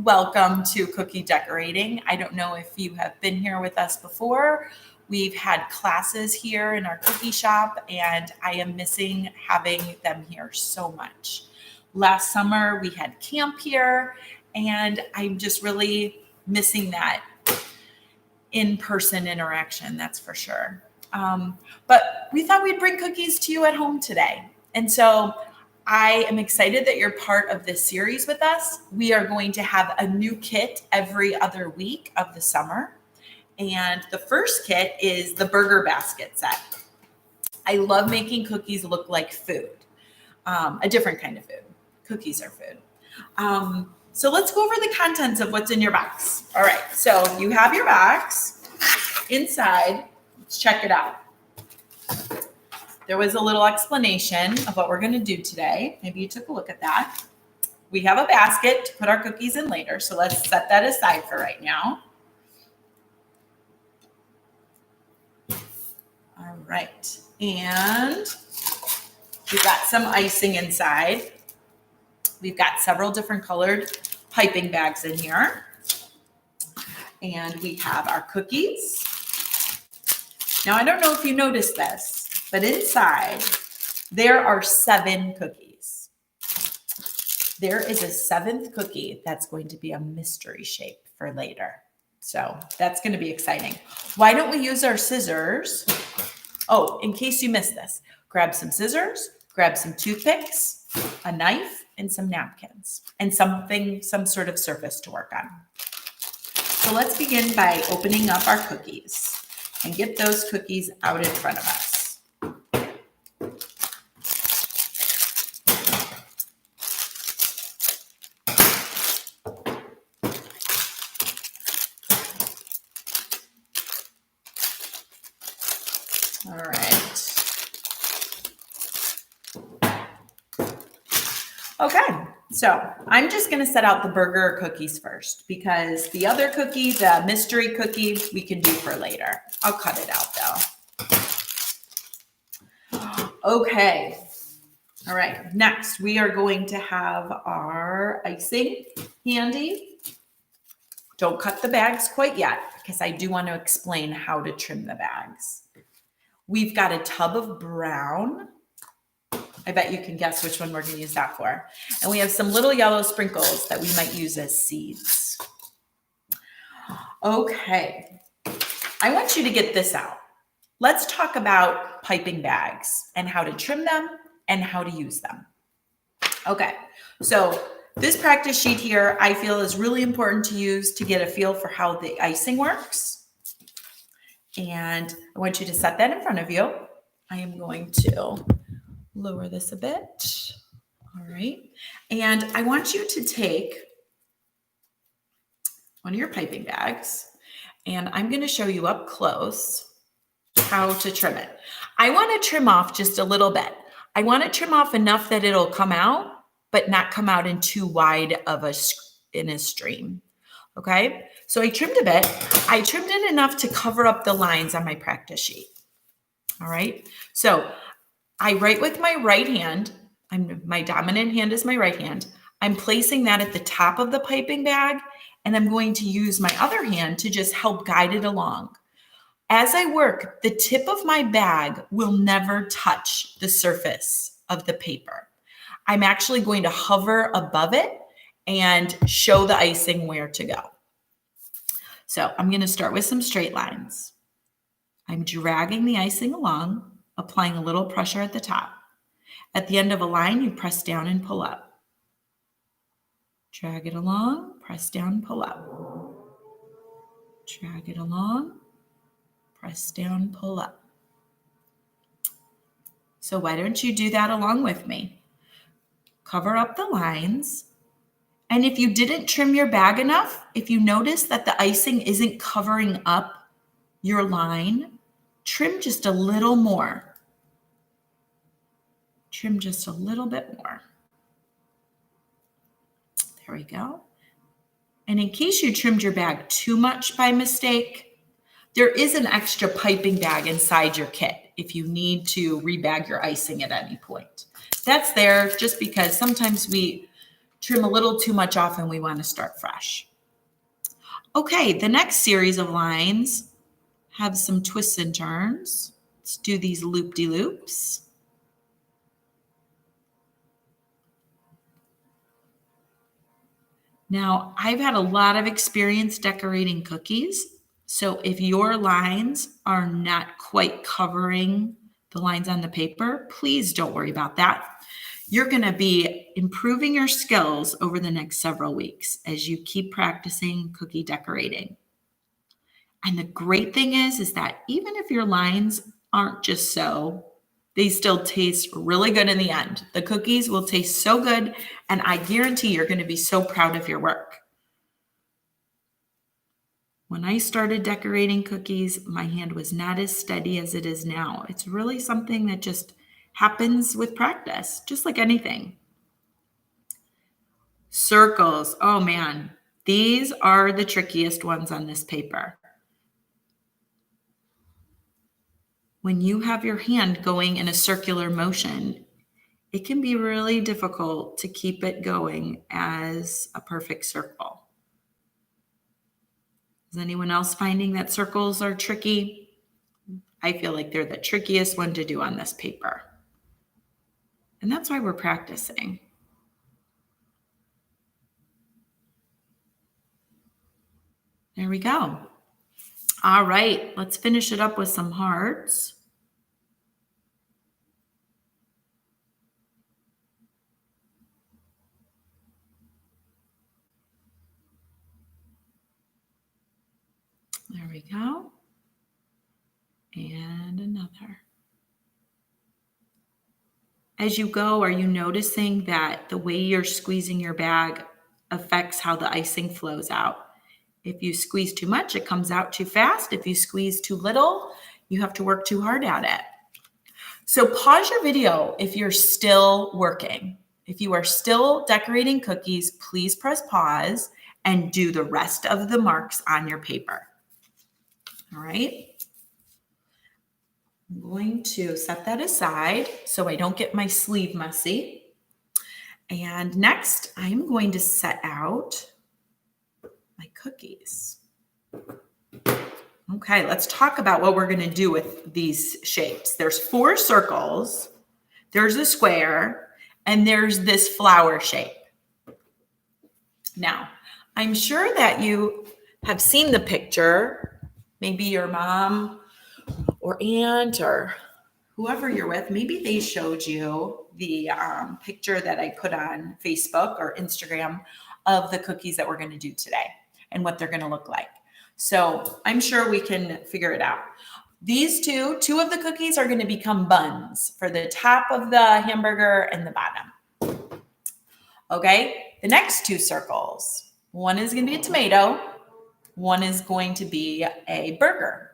Welcome to cookie decorating. I don't know if you have been here with us before. We've had classes here in our cookie shop, and I am missing having them here so much. Last summer, we had camp here, and I'm just really missing that in-person interaction, that's for sure. But we thought we'd bring cookies to you at home today. And so I am excited that you're part of this series with us. We are going to have a new kit every other week of the summer. And the first kit is the burger basket set. I love making cookies look like food, a different kind of food. Cookies are food. So let's go over the contents of what's in your box. All right, so you have your box. Inside, let's check it out. There was a little explanation of what we're going to do today. Maybe you took a look at that. We have a basket to put our cookies in later, so let's set that aside for right now. All right, and we've got some icing inside. We've got several different colored piping bags in here. And we have our cookies. Now, I don't know if you noticed this, but inside, there are 7 cookies. There is a 7th cookie that's going to be a mystery shape for later. So that's going to be exciting. Why don't we use our scissors? Oh, in case you missed this, grab some scissors, grab some toothpicks, a knife, and some napkins, and some sort of surface to work on. So let's begin by opening up our cookies and get those cookies out in front of us. All right. Okay, so I'm just going to set out the burger cookies first because the other cookie, the mystery cookie, we can do for later. I'll cut it out though. Okay. All right, next we are going to have our icing handy. Don't cut the bags quite yet because I do want to explain how to trim the bags. We've got a tub of brown. I bet you can guess which one we're going to use that for. And we have some little yellow sprinkles that we might use as seeds. Okay. I want you to get this out. Let's talk about piping bags and how to trim them and how to use them. Okay. So this practice sheet here, I feel is really important to use to get a feel for how the icing works. And I want you to set that in front of you. I am going to lower this a bit. All right. And I want you to take one of your piping bags, and I'm going to show you up close how to trim it. I want to trim off just a little bit. I want to trim off enough that it'll come out, but not come out in too wide of a stream. Okay. So I trimmed a bit. I trimmed it enough to cover up the lines on my practice sheet. All right. So I write with my right hand. My dominant hand is my right hand. I'm placing that at the top of the piping bag, and I'm going to use my other hand to just help guide it along. As I work, the tip of my bag will never touch the surface of the paper. I'm actually going to hover above it and show the icing where to go. So I'm going to start with some straight lines. I'm dragging the icing along, applying a little pressure at the top. At the end of a line, you press down and pull up. Drag it along, press down, pull up. Drag it along, press down, pull up. So why don't you do that along with me? Cover up the lines. And if you didn't trim your bag enough, if you notice that the icing isn't covering up your line, trim just a little more. Trim just a little bit more. There we go. And in case you trimmed your bag too much by mistake, there is an extra piping bag inside your kit if you need to rebag your icing at any point. That's there just because sometimes we trim a little too much off and we want to start fresh. Okay, the next series of lines have some twists and turns. Let's do these loop-de-loops. Now, I've had a lot of experience decorating cookies, so if your lines are not quite covering the lines on the paper, please don't worry about that. You're going to be improving your skills over the next several weeks as you keep practicing cookie decorating. And the great thing is that even if your lines aren't just so, they still taste really good in the end. The cookies will taste so good, and I guarantee you're going to be so proud of your work. When I started decorating cookies, my hand was not as steady as it is now. It's really something that just happens with practice, just like anything. Circles, oh man, these are the trickiest ones on this paper. When you have your hand going in a circular motion, it can be really difficult to keep it going as a perfect circle. Is anyone else finding that circles are tricky? I feel like they're the trickiest one to do on this paper. And that's why we're practicing. There we go. All right, let's finish it up with some hearts. There we go. And another. As you go, are you noticing that the way you're squeezing your bag affects how the icing flows out? If you squeeze too much, it comes out too fast. If you squeeze too little, you have to work too hard at it. So pause your video if you're still working. If you are still decorating cookies, please press pause and do the rest of the marks on your paper. All right. I'm going to set that aside so I don't get my sleeve messy. And next, I'm going to set out my cookies. Okay, let's talk about what we're going to do with these shapes. There's 4 circles, there's a square, and there's this flower shape. Now, I'm sure that you have seen the picture. Maybe your mom or aunt or whoever you're with, maybe they showed you the picture that I put on Facebook or Instagram of the cookies that we're going to do today and what they're going to look like. So I'm sure we can figure it out. These two of the cookies are going to become buns for the top of the hamburger and the bottom. Okay, the next 2 circles, one is going to be a tomato, one is going to be a burger.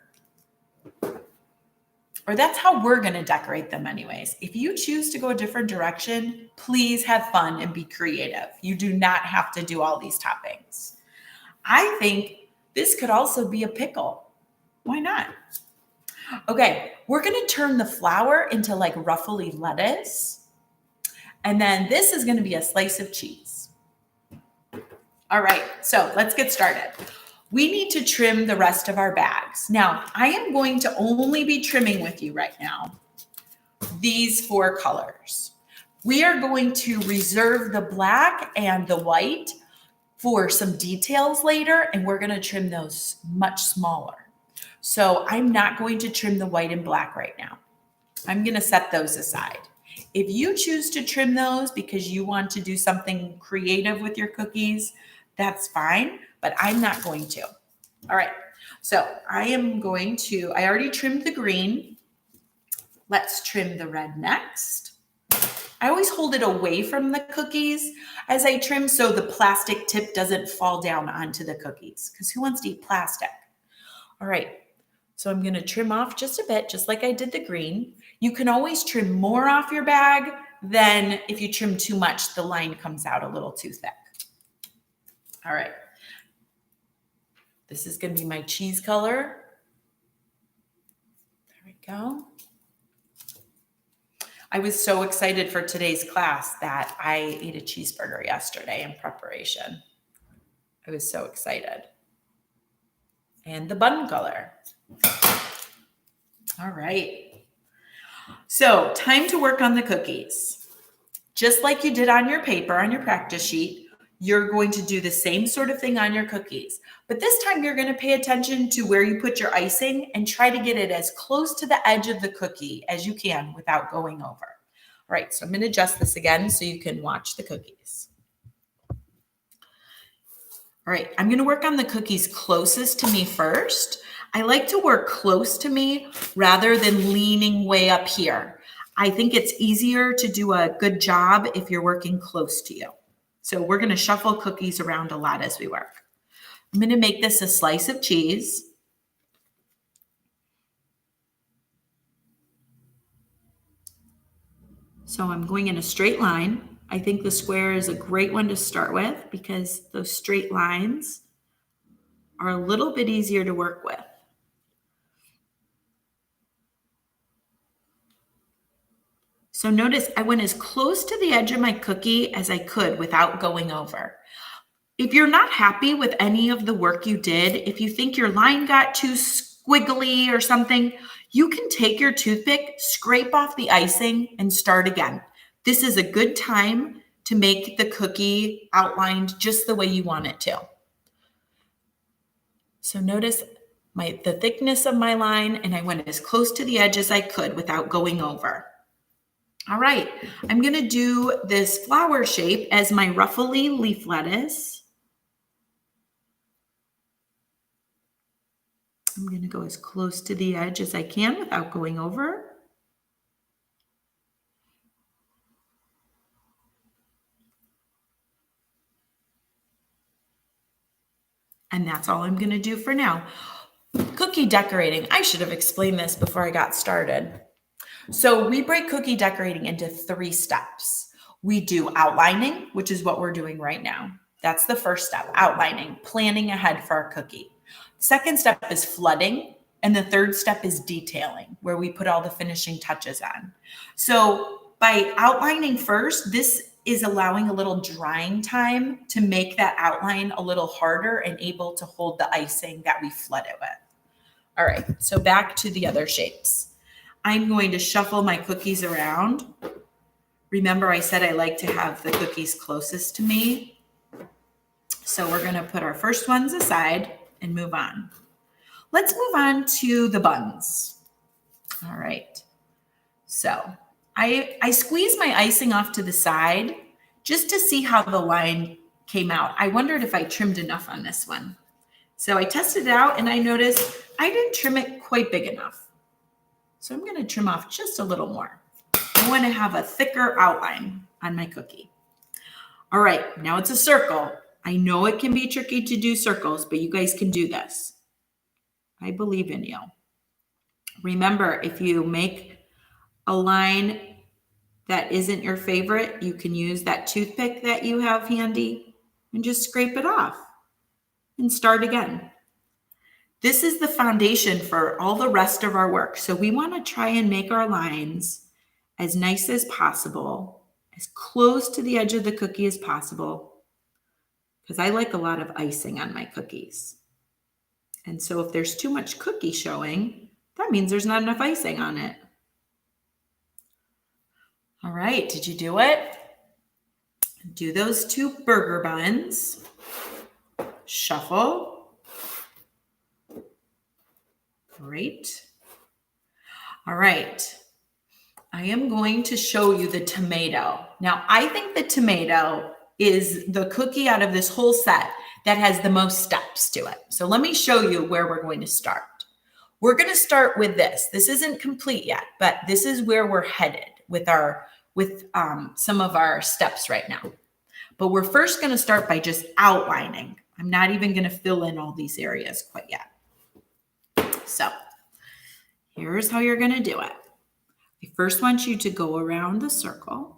Or that's how we're going to decorate them anyways. If you choose to go a different direction, please have fun and be creative. You do not have to do all these toppings. I think this could also be a pickle. Why not? Okay, we're going to turn the flour into like ruffly lettuce. And then this is going to be a slice of cheese. All right, so let's get started. We need to trim the rest of our bags. Now, I am going to only be trimming with you right now these 4 colors. We are going to reserve the black and the white for some details later, and we're going to trim those much smaller. So I'm not going to trim the white and black right now. I'm going to set those aside. If you choose to trim those because you want to do something creative with your cookies, that's fine, but I'm not going to. All right, so I already trimmed the green. Let's trim the red next. I always hold it away from the cookies as I trim so the plastic tip doesn't fall down onto the cookies, because who wants to eat plastic? All right, so I'm going to trim off just a bit, just like I did the green. You can always trim more off your bag than if you trim too much, the line comes out a little too thick. All right. This is going to be my cheese color. There we go. I was so excited for today's class that I ate a cheeseburger yesterday in preparation. I was so excited. And the bun color. All right. So time to work on the cookies. Just like you did on your paper, on your practice sheet, you're going to do the same sort of thing on your cookies. But this time you're going to pay attention to where you put your icing and try to get it as close to the edge of the cookie as you can without going over. All right, so I'm going to adjust this again so you can watch the cookies. All right, I'm going to work on the cookies closest to me first. I like to work close to me rather than leaning way up here. I think it's easier to do a good job if you're working close to you. So we're going to shuffle cookies around a lot as we work. I'm going to make this a slice of cheese. So I'm going in a straight line. I think the square is a great one to start with because those straight lines are a little bit easier to work with. So notice I went as close to the edge of my cookie as I could without going over. If you're not happy with any of the work you did, if you think your line got too squiggly or something, you can take your toothpick, scrape off the icing, and start again. This is a good time to make the cookie outlined just the way you want it to. So notice the thickness of my line, and I went as close to the edge as I could without going over. All right, I'm going to do this flower shape as my ruffly leaf lettuce. I'm going to go as close to the edge as I can without going over. And that's all I'm going to do for now. Cookie decorating. I should have explained this before I got started. So we break cookie decorating into 3 steps. We do outlining, which is what we're doing right now. That's the first step, outlining, planning ahead for our cookie. Second step is flooding. And the third step is detailing, where we put all the finishing touches on. So by outlining first, this is allowing a little drying time to make that outline a little harder and able to hold the icing that we flood it with. All right, so back to the other shapes. I'm going to shuffle my cookies around. Remember, I said I like to have the cookies closest to me. So we're going to put our first ones aside and move on. Let's move on to the buns. All right. So I squeezed my icing off to the side just to see how the line came out. I wondered if I trimmed enough on this one. So I tested it out and I noticed I didn't trim it quite big enough. So I'm going to trim off just a little more. I want to have a thicker outline on my cookie. All right, now it's a circle. I know it can be tricky to do circles, but you guys can do this. I believe in you. Remember, if you make a line that isn't your favorite, you can use that toothpick that you have handy and just scrape it off and start again. This is the foundation for all the rest of our work. So we want to try and make our lines as nice as possible, as close to the edge of the cookie as possible, because I like a lot of icing on my cookies. And so if there's too much cookie showing, that means there's not enough icing on it. All right, did you do it? Do those 2 burger buns. Shuffle. Great. All right. I am going to show you the tomato. Now, I think the tomato is the cookie out of this whole set that has the most steps to it. So let me show you where we're going to start. We're going to start with this. This isn't complete yet, but this is where we're headed with some of our steps right now. But we're first going to start by just outlining. I'm not even going to fill in all these areas quite yet. So here's how you're going to do it. I first want you to go around the circle.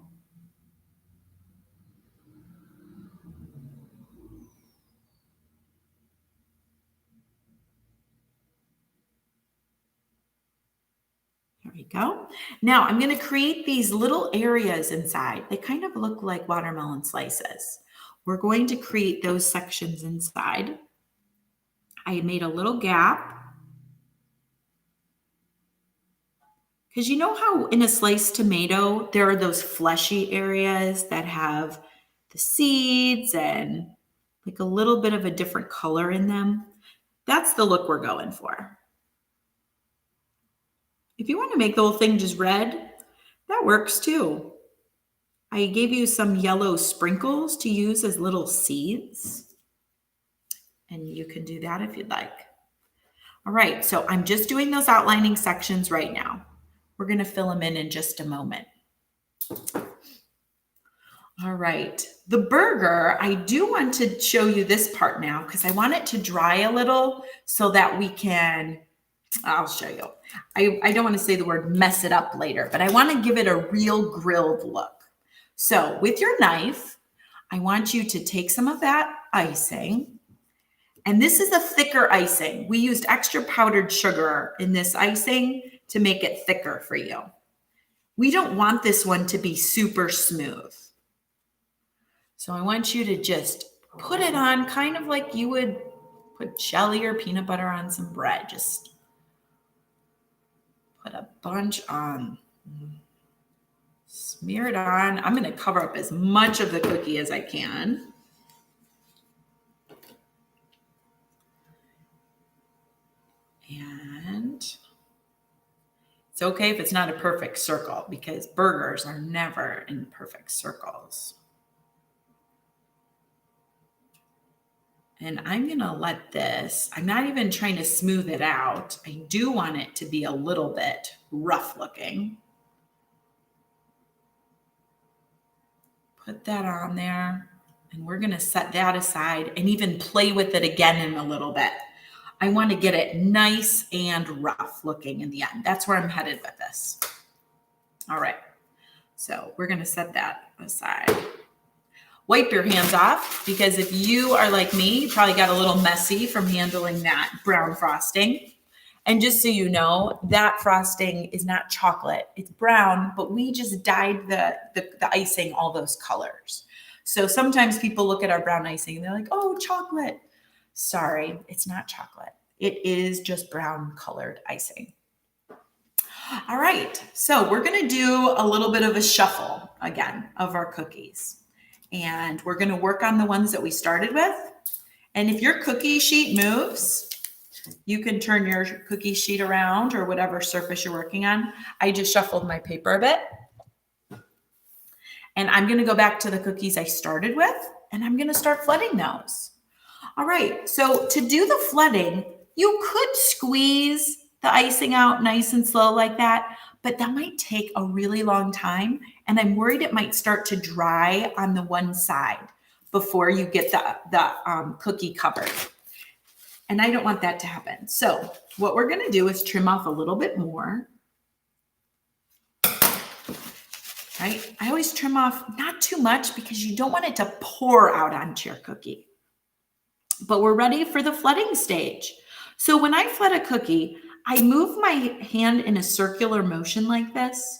All we go. Now I'm going to create these little areas inside. They kind of look like watermelon slices. We're going to create those sections inside. I made a little gap. Because you know how in a sliced tomato, there are those fleshy areas that have the seeds and like a little bit of a different color in them? That's the look we're going for. If you want to make the whole thing just red, that works too. I gave you some yellow sprinkles to use as little seeds. And you can do that if you'd like. All right, so I'm just doing those outlining sections right now. We're going to fill them in just a moment. All right, the burger, I do want to show you this part now because I want it to dry a little so that we can, I'll show you. I don't want to say the word mess it up later, but I want to give it a real grilled look. So with your knife, I want you to take some of that icing. And this is a thicker icing. We used extra powdered sugar in this icing to make it thicker for you. We don't want this one to be super smooth. So I want you to just put it on kind of like you would put jelly or peanut butter on some bread. Just put a bunch on. Smear it on. I'm going to cover up as much of the cookie as I can. And it's okay if it's not a perfect circle because burgers are never in perfect circles. And I'm going to let this, I'm not even trying to smooth it out. I do want it to be a little bit rough looking. Put that on there and we're going to set that aside and even play with it again in a little bit. I want to get it nice and rough looking in the end. That's where I'm headed with this. All right. So we're going to set that aside. Wipe your hands off because if you are like me, you probably got a little messy from handling that brown frosting. And just so you know, that frosting is not chocolate. It's brown, but we just dyed the icing all those colors. So sometimes people look at our brown icing and they're like, oh, chocolate. Sorry, it's not chocolate. It is just brown colored icing. All right, so we're going to do a little bit of a shuffle again of our cookies. And we're going to work on the ones that we started with. And if your cookie sheet moves, you can turn your cookie sheet around or whatever surface you're working on. I just shuffled my paper a bit. And I'm going to go back to the cookies I started with, and I'm going to start flooding those. All right, so to do the flooding, you could squeeze the icing out nice and slow like that, but that might take a really long time. And I'm worried it might start to dry on the one side before you get the cookie covered. And I don't want that to happen. So what we're going to do is trim off a little bit more. Right? I always trim off not too much because you don't want it to pour out onto your cookie. But we're ready for the flooding stage. So when I flood a cookie, I move my hand in a circular motion like this.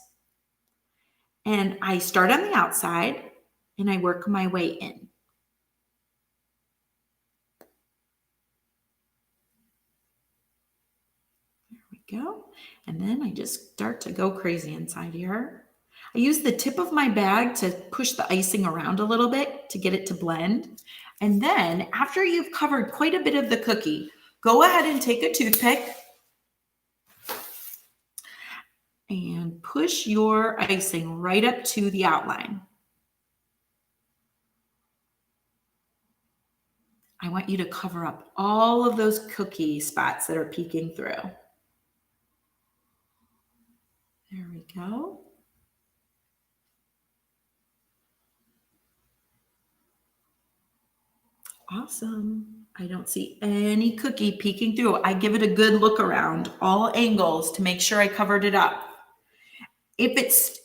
And I start on the outside and I work my way in. There we go. And then I just start to go crazy inside here. I use the tip of my bag to push the icing around a little bit to get it to blend. And then after you've covered quite a bit of the cookie, go ahead and take a toothpick and push your icing right up to the outline. I want you to cover up all of those cookie spots that are peeking through. There we go. Awesome. I don't see any cookie peeking through. I give it a good look around all angles to make sure I covered it up. If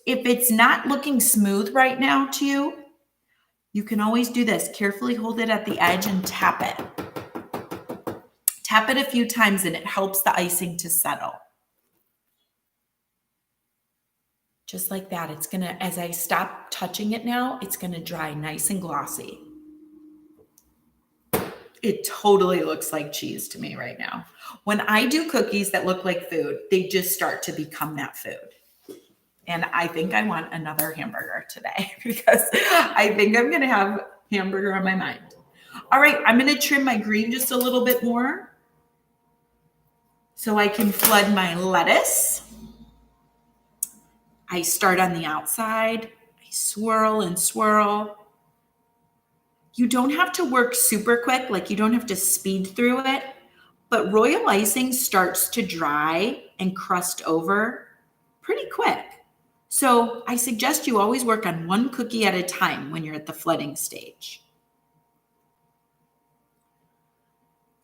it's not looking smooth right now to you, you can always do this. Carefully hold it at the edge and tap it. Tap it a few times and it helps the icing to settle. Just like that. It's gonna, as I stop touching it now, it's gonna dry nice and glossy. It totally looks like cheese to me right now. When I do cookies that look like food, they just start to become that food. And I think I want another hamburger today because I think I'm gonna have hamburger on my mind. All right, I'm gonna trim my green just a little bit more so I can flood my lettuce. I start on the outside, I swirl and swirl. You don't have to work super quick, like you don't have to speed through it, but royal icing starts to dry and crust over pretty quick. So I suggest you always work on one cookie at a time when you're at the flooding stage.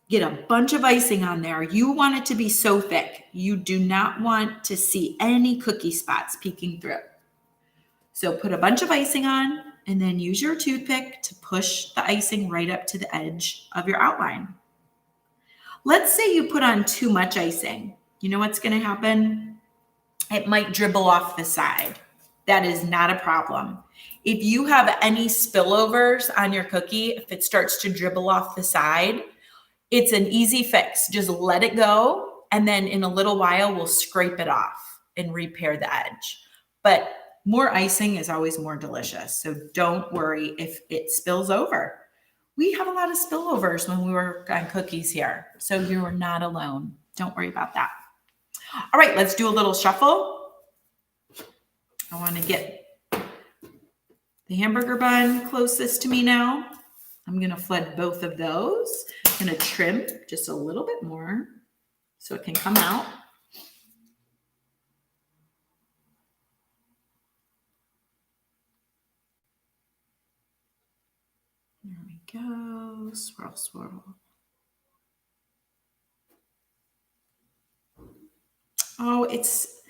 Get a bunch of icing on there. You want it to be so thick. You do not want to see any cookie spots peeking through. So put a bunch of icing on and then use your toothpick to push the icing right up to the edge of your outline. Let's say you put on too much icing. You know what's going to happen? It might dribble off the side. That is not a problem. If you have any spillovers on your cookie, if it starts to dribble off the side, it's an easy fix. Just let it go, and then in a little while, we'll scrape it off and repair the edge. But more icing is always more delicious, so don't worry if it spills over. We have a lot of spillovers when we work on cookies here, so you are not alone. Don't worry about that. All right, let's do a little shuffle. I want to get the hamburger bun closest to me now. I'm going to flood both of those. I'm going to trim just a little bit more so it can come out. There we go. Swirl, swirl. Oh, it's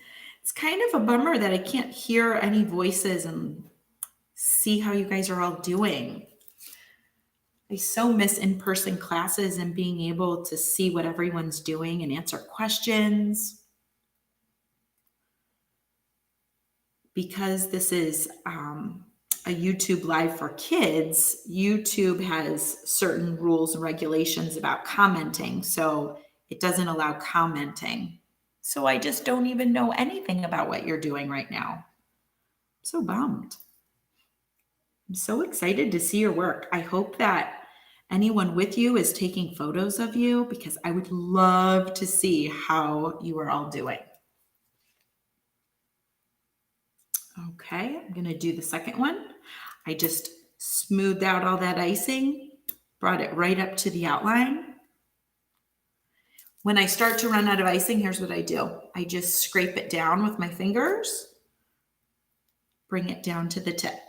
kind of a bummer that I can't hear any voices and see how you guys are all doing. I so miss in-person classes and being able to see what everyone's doing and answer questions. Because this is a YouTube Live for kids, YouTube has certain rules and regulations about commenting. So it doesn't allow commenting. So I just don't even know anything about what you're doing right now. I'm so bummed. I'm so excited to see your work. I hope that anyone with you is taking photos of you because I would love to see how you are all doing. Okay, I'm gonna do the second one. I just smoothed out all that icing, brought it right up to the outline. When I start to run out of icing, here's what I do. I just scrape it down with my fingers, bring it down to the tip.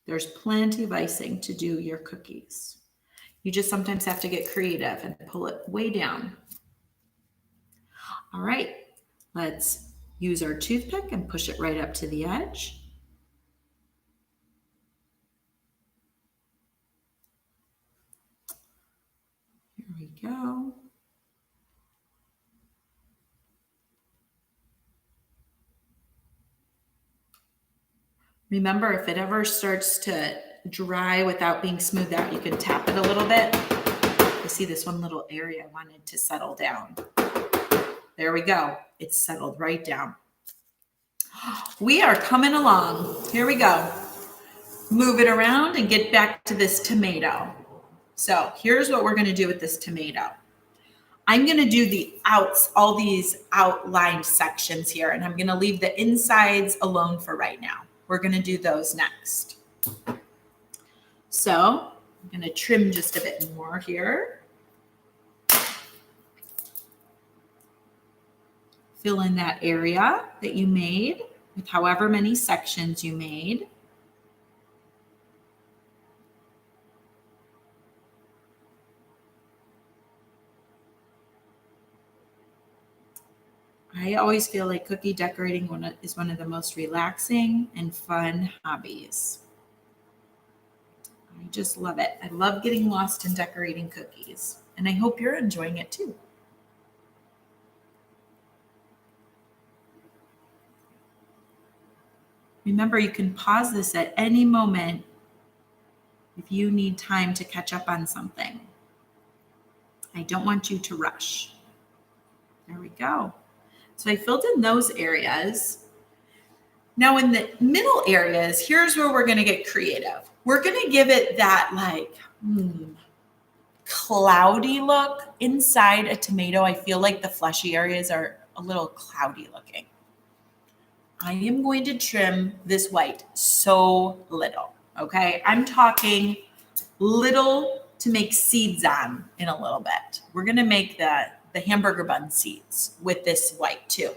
There's plenty of icing to do your cookies. You just sometimes have to get creative and pull it way down. All right, let's use our toothpick and push it right up to the edge. Here we go. Remember, if it ever starts to dry without being smoothed out, you can tap it a little bit. I see this one little area I wanted to settle down. There we go. It's settled right down. We are coming along. Here we go. Move it around and get back to this tomato. So here's what we're going to do with this tomato. I'm going to do the outs, all these outlined sections here, and I'm going to leave the insides alone for right now. We're going to do those next. So I'm going to trim just a bit more here. Fill in that area that you made with however many sections you made. I always feel like cookie decorating is one of the most relaxing and fun hobbies. I just love it. I love getting lost in decorating cookies, and I hope you're enjoying it too. Remember, you can pause this at any moment if you need time to catch up on something. I don't want you to rush. There we go. So I filled in those areas. Now in the middle areas, here's where we're going to get creative. We're going to give it that like cloudy look. Inside a tomato, I feel like the fleshy areas are a little cloudy looking. I am going to trim this white so little, okay? I'm talking little to make seeds on in a little bit. We're going to make the hamburger bun seeds with this white too.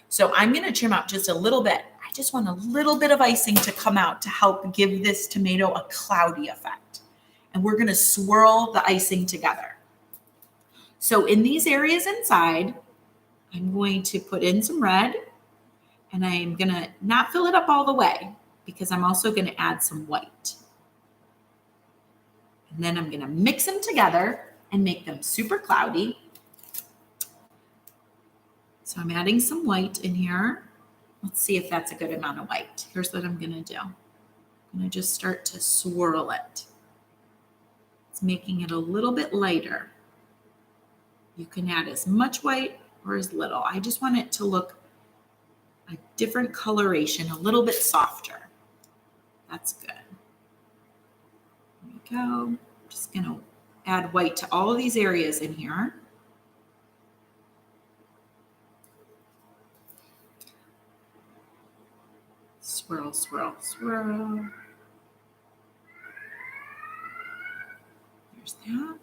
So I'm going to trim out just a little bit. I just want a little bit of icing to come out to help give this tomato a cloudy effect. And we're going to swirl the icing together. So in these areas inside, I'm going to put in some red, and I'm going to not fill it up all the way because I'm also going to add some white. And then I'm going to mix them together and make them super cloudy. So I'm adding some white in here. Let's see if that's a good amount of white. Here's what I'm going to do. I'm going to just start to swirl it. It's making it a little bit lighter. You can add as much white or as little. I just want it to look a different coloration, a little bit softer. That's good. There we go. I'm just going to add white to all of these areas in here. Swirl, swirl, swirl. There's that.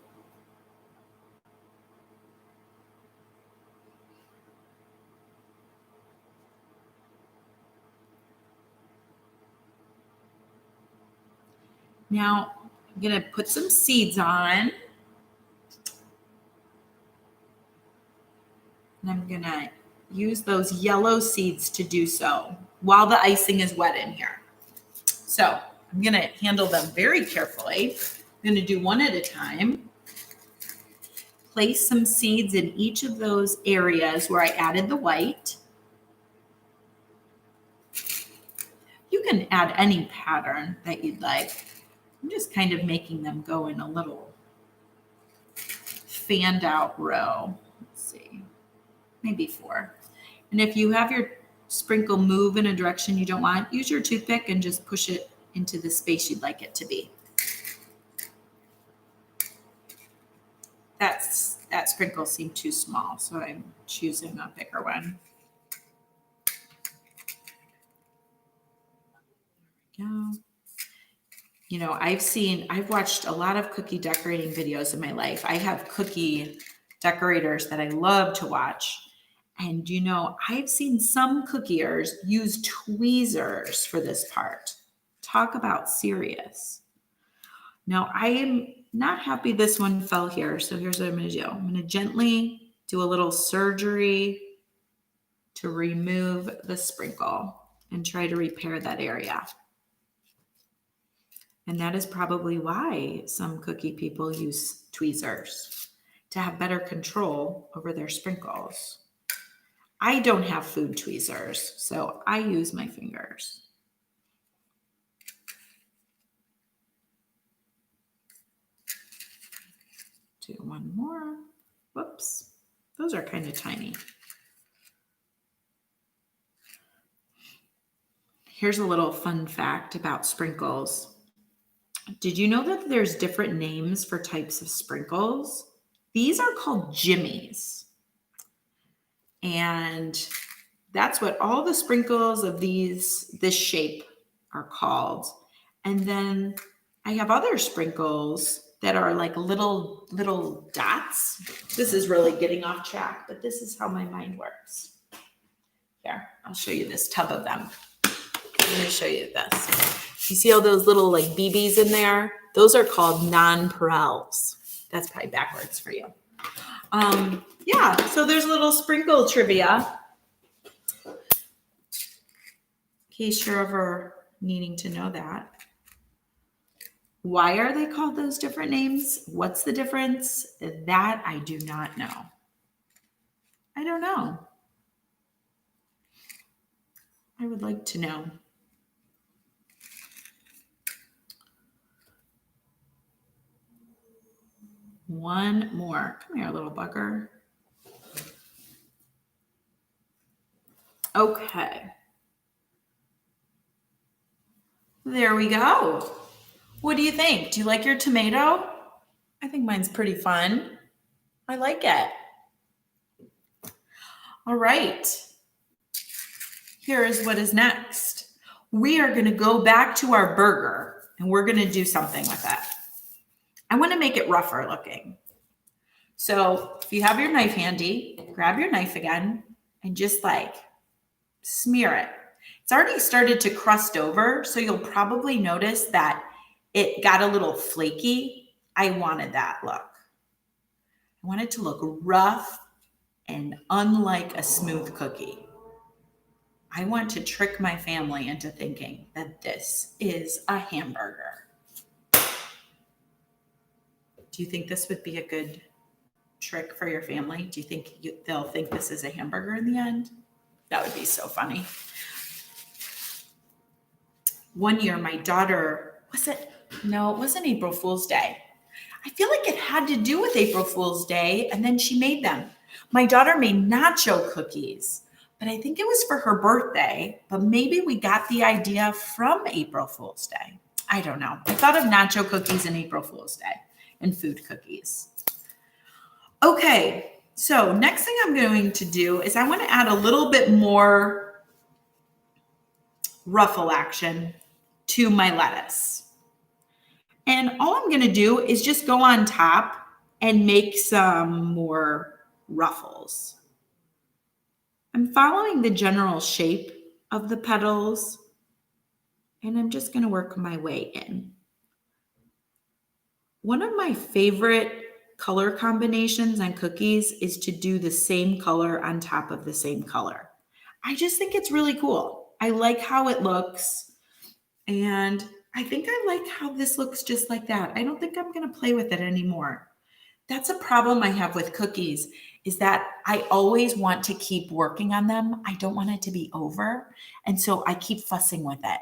Now, I'm going to put some seeds on. And I'm going to use those yellow seeds to do so while the icing is wet in here. So I'm going to handle them very carefully. I'm going to do one at a time. Place some seeds in each of those areas where I added the white. You can add any pattern that you'd like. I'm just kind of making them go in a little fanned out row. Let's see, maybe 4. And if you have your sprinkle move in a direction you don't want, use your toothpick and just push it into the space you'd like it to be. That sprinkle seemed too small, so I'm choosing a bigger one. There we go. You know, I've watched a lot of cookie decorating videos in my life. I have cookie decorators that I love to watch. And, you know, I've seen some cookiers use tweezers for this part. Talk about serious. Now, I am not happy this one fell here. So here's what I'm going to do. I'm going to gently do a little surgery to remove the sprinkle and try to repair that area. And that is probably why some cookie people use tweezers, to have better control over their sprinkles. I don't have food tweezers, so I use my fingers. Do one more. Whoops, those are kind of tiny. Here's a little fun fact about sprinkles. Did you know that there's different names for types of sprinkles? These are called jimmies. And that's what all the sprinkles of this shape are called. And then I have other sprinkles that are like little dots. This is really getting off track, but this is how my mind works. Here, I'll show you this tub of them. I'm going to show you this. You see all those little like BBs in there? Those are called nonpareils. That's probably backwards for you. Yeah, so there's a little sprinkle trivia. In case you're ever needing to know that. Why are they called those different names? What's the difference? That I do not know. I don't know. I would like to know. One more. Come here, little bugger. Okay. There we go. What do you think? Do you like your tomato? I think mine's pretty fun. I like it. All right. Here is what is next. We are going to go back to our burger and we're going to do something with it. I want to make it rougher looking. So if you have your knife handy, grab your knife again and just like smear it. It's already started to crust over, so you'll probably notice that it got a little flaky. I wanted that look. I want it to look rough and unlike a smooth cookie. I want to trick my family into thinking that this is a hamburger. Do you think this would be a good trick for your family? Do you think they'll think this is a hamburger in the end? That would be so funny. One year, my daughter, it wasn't April Fool's Day. I feel like it had to do with April Fool's Day, and then she made them. My daughter made nacho cookies, but I think it was for her birthday, but maybe we got the idea from April Fool's Day. I don't know. I thought of nacho cookies and April Fool's Day and food cookies. Okay, so next thing I'm going to do is I want to add a little bit more ruffle action to my lettuce. And all I'm going to do is just go on top and make some more ruffles. I'm following the general shape of the petals, and I'm just going to work my way in. One of my favorite color combinations on cookies is to do the same color on top of the same color. I just think it's really cool. I like how it looks, and I think I like how this looks just like that. I don't think I'm going to play with it anymore. That's a problem I have with cookies, is that I always want to keep working on them. I don't want it to be over, and so I keep fussing with it.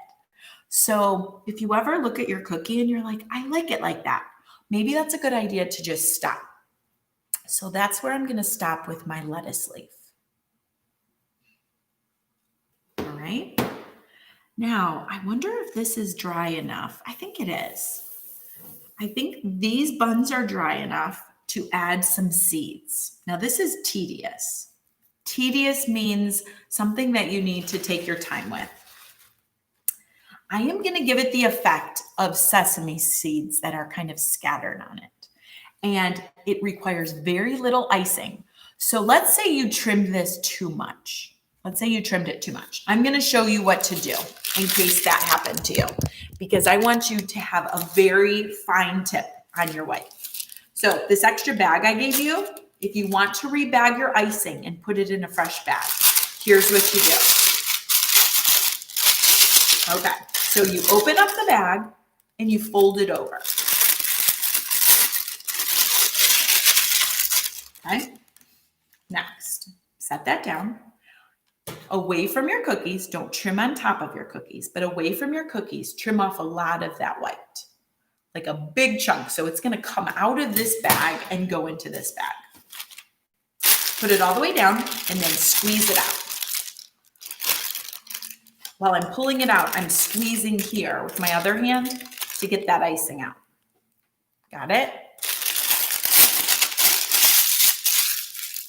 So if you ever look at your cookie and you're like, I like it like that, maybe that's a good idea to just stop. So that's where I'm going to stop with my lettuce leaf. All right. Now, I wonder if this is dry enough. I think it is. I think these buns are dry enough to add some seeds. Now, this is tedious. Tedious means something that you need to take your time with. I am going to give it the effect of sesame seeds that are kind of scattered on it. And it requires very little icing. So let's say you trimmed this too much. Let's say you trimmed it too much. I'm going to show you what to do in case that happened to you, because I want you to have a very fine tip on your white. So this extra bag I gave you, if you want to rebag your icing and put it in a fresh bag, here's what you do. Okay, so you open up the bag and you fold it over. Okay, next, set that down. Away from your cookies, don't trim on top of your cookies, but away from your cookies, trim off a lot of that white, like a big chunk. So it's going to come out of this bag and go into this bag. Put it all the way down and then squeeze it out. While I'm pulling it out, I'm squeezing here with my other hand to get that icing out. Got it?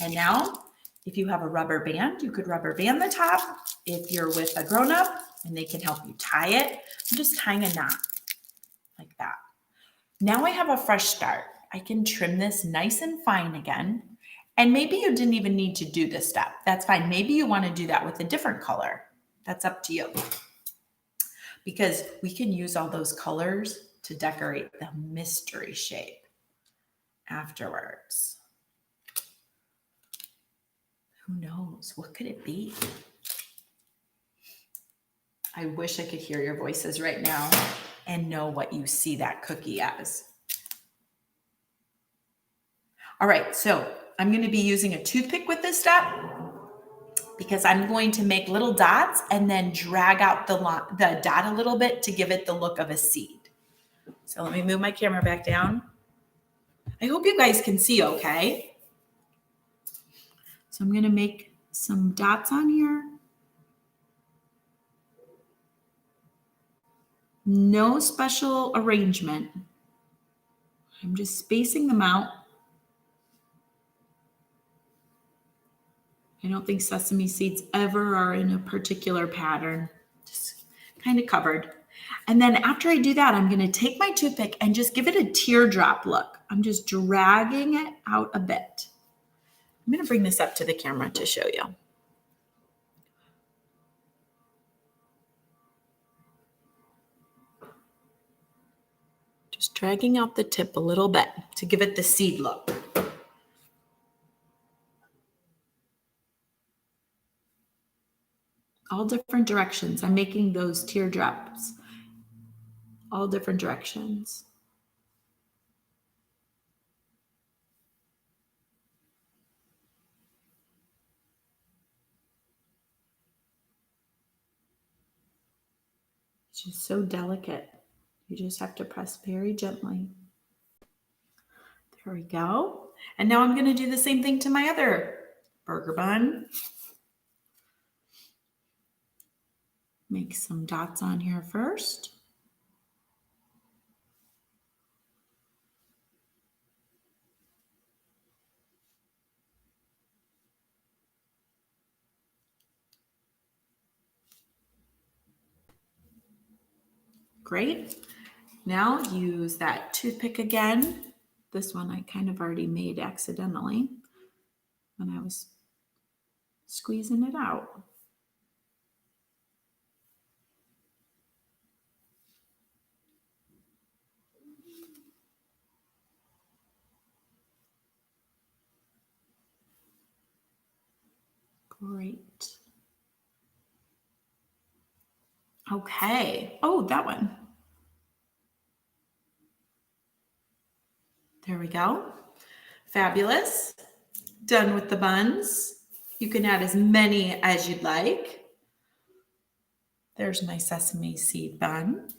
And now, if you have a rubber band, you could rubber band the top. If you're with a grown-up and they can help you tie it, I'm just tying a knot like that. Now I have a fresh start. I can trim this nice and fine again. And maybe you didn't even need to do this step. That's fine. Maybe you want to do that with a different color. That's up to you. Because we can use all those colors to decorate the mystery shape afterwards. Who knows? What could it be? I wish I could hear your voices right now and know what you see that cookie as. All right, so I'm going to be using a toothpick with this step because I'm going to make little dots and then drag out the dot a little bit to give it the look of a seed. So let me move my camera back down. I hope you guys can see okay. So I'm going to make some dots on here. No special arrangement. I'm just spacing them out. I don't think sesame seeds ever are in a particular pattern, just kind of covered. And then after I do that, I'm going to take my toothpick and just give it a teardrop look. I'm just dragging it out a bit. I'm going to bring this up to the camera to show you. Just dragging out the tip a little bit to give it the seed look. All different directions. I'm making those teardrops all different directions. It's just so delicate. You just have to press very gently. There we go. And now I'm going to do the same thing to my other burger bun. Make some dots on here first. Great. Now use that toothpick again. This one I kind of already made accidentally when I was squeezing it out. Great. Okay. Oh, that one. There we go. Fabulous. Done with the buns. You can add as many as you'd like. There's my sesame seed bun.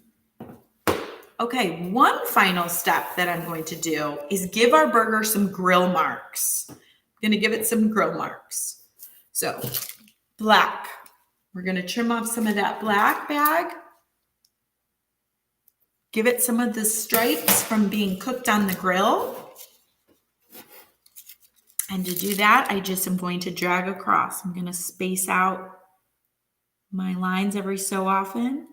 Okay, one final step that I'm going to do is give our burger some grill marks. I'm going to give it some grill marks. So, black. We're going to trim off some of that black bag. Give it some of the stripes from being cooked on the grill. And to do that, I just am going to drag across. I'm going to space out my lines every so often.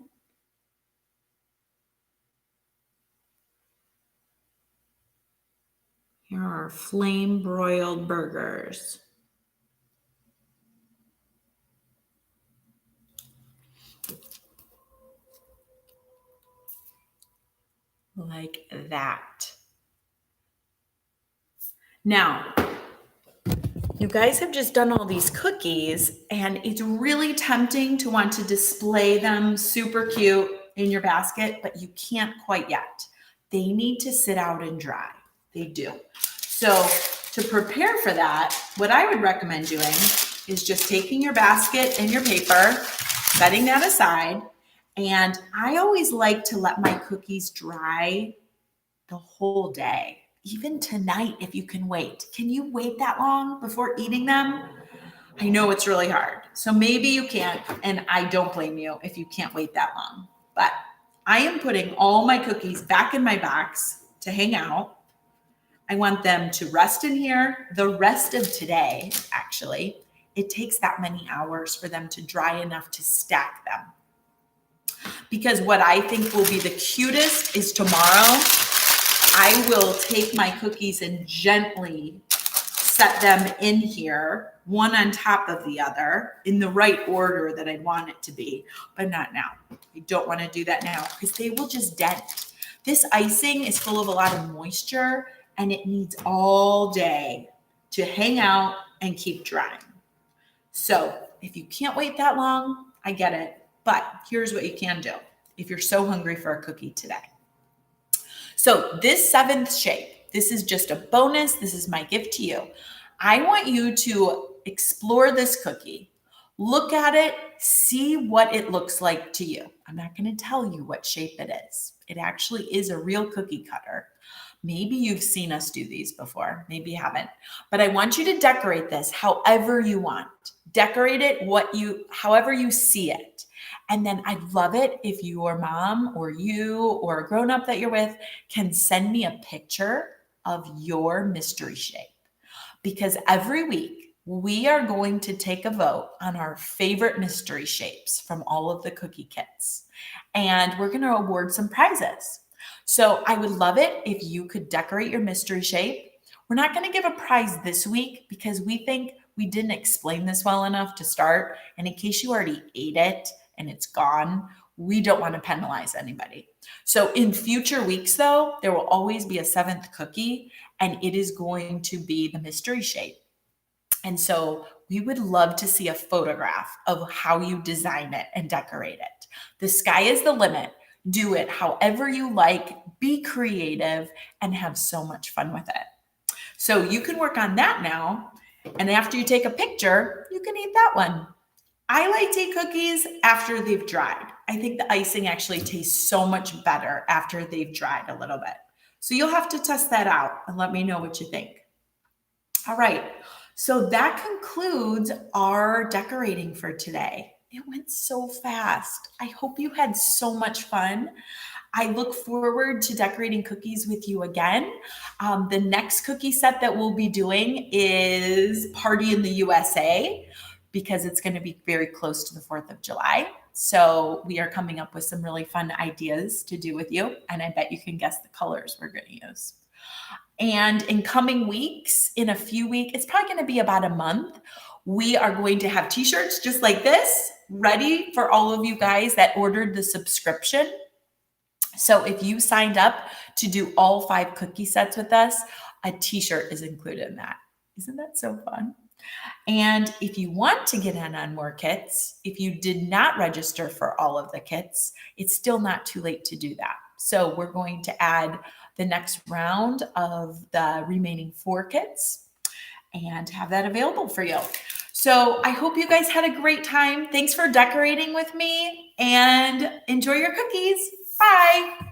Here are our flame broiled burgers. Like that. Now, you guys have just done all these cookies, and it's really tempting to want to display them super cute in your basket, but you can't quite yet. They need to sit out and dry. They do. So to prepare for that, what I would recommend doing is just taking your basket and your paper, setting that aside, and I always like to let my cookies dry the whole day. Even tonight, if you can wait. Can you wait that long before eating them? I know it's really hard. So maybe you can't, and I don't blame you if you can't wait that long. But I am putting all my cookies back in my box to hang out. I want them to rest in here the rest of today, actually. It takes that many hours for them to dry enough to stack them. Because what I think will be the cutest is tomorrow, I will take my cookies and gently set them in here, one on top of the other, in the right order that I'd want it to be, but not now. I don't want to do that now because they will just dent. This icing is full of a lot of moisture, and it needs all day to hang out and keep drying. So if you can't wait that long, I get it. But here's what you can do if you're so hungry for a cookie today. So this seventh shape, this is just a bonus. This is my gift to you. I want you to explore this cookie. Look at it, see what it looks like to you. I'm not going to tell you what shape it is. It actually is a real cookie cutter. Maybe you've seen us do these before, maybe you haven't, but I want you to decorate this however you want. Decorate it however you see it. And then I'd love it if your mom or you or a grown-up that you're with can send me a picture of your mystery shape. Because every week we are going to take a vote on our favorite mystery shapes from all of the cookie kits. And we're going to award some prizes. So I would love it if you could decorate your mystery shape. We're not going to give a prize this week because we think we didn't explain this well enough to start. And in case you already ate it and it's gone, we don't want to penalize anybody. So in future weeks, though, there will always be a 7th cookie, and it is going to be the mystery shape. And so we would love to see a photograph of how you design it and decorate it. The sky is the limit. Do it however you like, be creative, and have so much fun with it. So you can work on that now. And after you take a picture, you can eat that one. I like to eat cookies after they've dried. I think the icing actually tastes so much better after they've dried a little bit. So you'll have to test that out and let me know what you think. All right, so that concludes our decorating for today. It went so fast. I hope you had so much fun. I look forward to decorating cookies with you again. The next cookie set that we'll be doing is Party in the USA, because it's going to be very close to the 4th of July. So we are coming up with some really fun ideas to do with you. And I bet you can guess the colors we're going to use. And in coming weeks, in a few weeks, it's probably going to be about a month, we are going to have t-shirts just like this ready for all of you guys that ordered the subscription. So if you signed up to do all 5 cookie sets with us, a t-shirt is included in that. Isn't that so fun? And if you want to get in on more kits, if you did not register for all of the kits, it's still not too late to do that. So we're going to add the next round of the remaining 4 kits and have that available for you. So I hope you guys had a great time. Thanks for decorating with me, and enjoy your cookies. Bye.